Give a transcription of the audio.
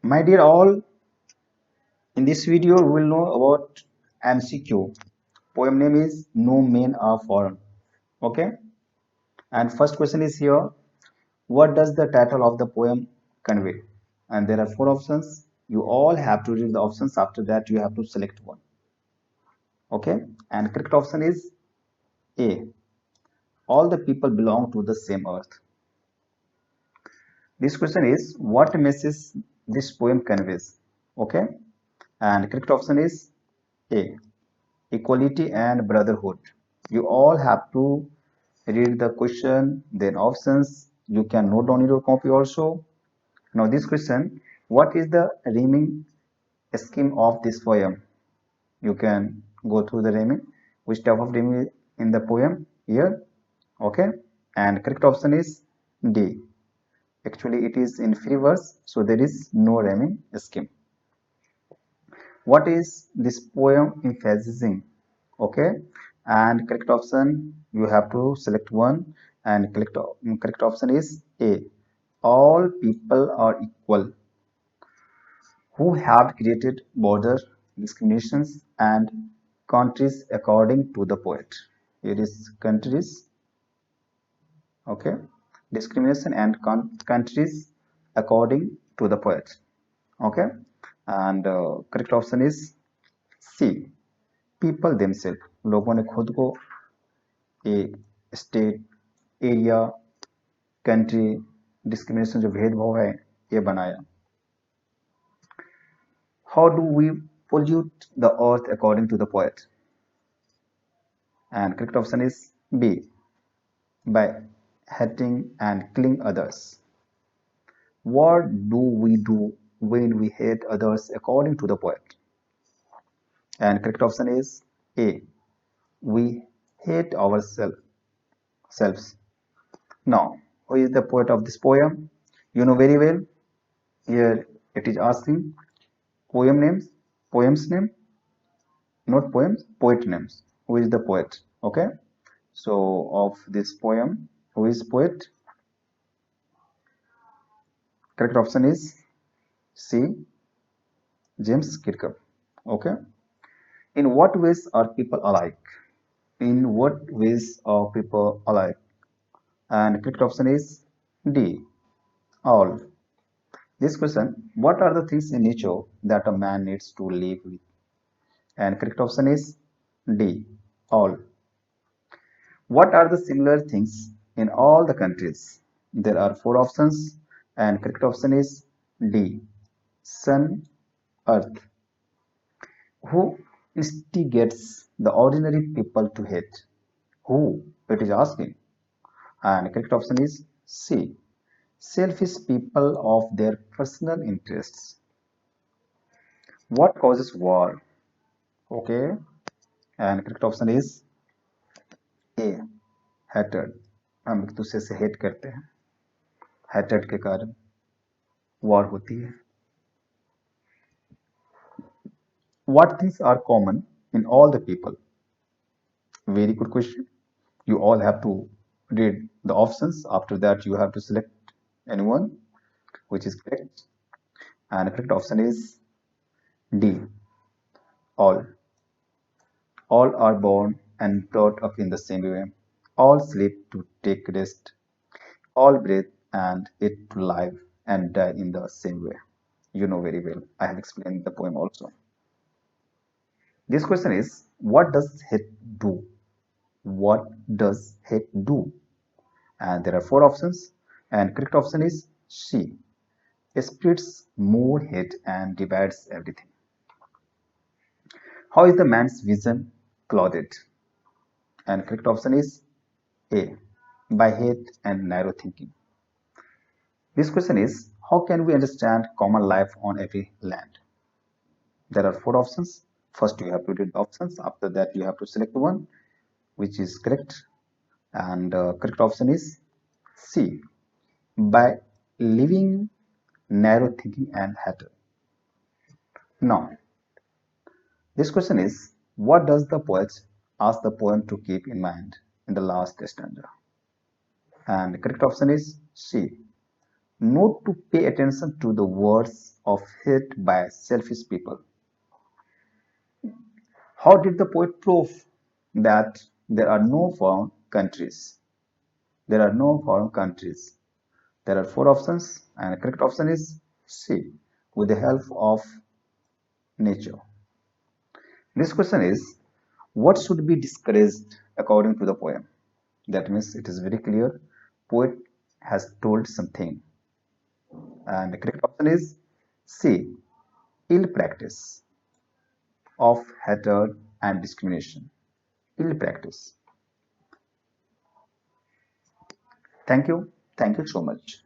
My dear all, in this video we will know about MCQ. Poem name is No Men Are Foreign. Okay. And first question is here. What does the title of the poem convey? And there are four options. You all have to read the options. After that, you have to select one. Okay. And correct option is A. All the people belong to the same earth. This question is what message this poem conveys? Okay. And correct option is A. Equality and brotherhood. You all have to read the question, then options. You can note down in your copy also. Now this question, what is the rhyming scheme of this poem? You can go through the rhyming. Which type of rhyming in the poem here? Okay. And correct option is D. Actually, it is in free verse, so there is no rhyming scheme. What is this poem emphasizing? Okay, and correct option you have to select one, and correct option is A. All people are equal. Who have created border discriminations and countries according to the poet? It is countries. Okay, discrimination and countries according to the poet. Okay, and correct option is C. People themselves. लोगों ने खुद को ए state area country discrimination जो भेदभाव है ये बनाया. How do we pollute the earth according to the poet? And correct option is B. By hating and killing others. What do we do when we hate others according to the poet? And correct option is A. We hate ourselves. Now, who is the poet of this poem? You know very well. Here it is asking poem's name, not poems, poet names. Who is the poet? Okay. So of this poem, who is poet? Correct option is C. James Kirkup. Okay. In what ways are people alike? In what ways are people alike? And correct option is D. All. This question, what are the things in nature that a man needs to live with? And correct option is D. All. What are the similar things in all the countries? There are four options, and correct option is D. Sun, Earth. Who instigates the ordinary people to hate? Who? It is asking. And correct option is C. Selfish people of their personal interests. What causes war? Okay. And correct option is A. Hatred. हम एक दूसरे से hate करते हैं. Hatred के कारण war होती है. What things are common in all the people? Very good question. You all have to read the options. After that, you have to select anyone which is correct. And the correct option is D. All. All are born and brought up in the same way. All sleep to take rest. All breathe and eat to live and die in the same way. You know very well. I have explained the poem also. This question is, what does hate do? What does hate do? And there are four options, and correct option is C. Spreads more hate and divides everything. How is the man's vision clouded? And correct option is A. By hate and narrow thinking. This question is, how can we understand common life on every land? There are four options. First, you have to read the options. After that, you have to select one which is correct. And correct option is C. By living narrow thinking and hatred. Now, this question is, what does the poet ask the poem to keep in mind in the last stanza? And the correct option is C. Not to pay attention to the words of hate by selfish people. How did the poet prove that there are no foreign countries? There are no foreign countries. There are four options, and the correct option is C, with the help of nature. This question is, what should be discouraged according to the poem? That means it is very clear. Poet has told something, and the correct option is C, ill practice of hatred and discrimination. Ill practice. Thank you. Thank you so much.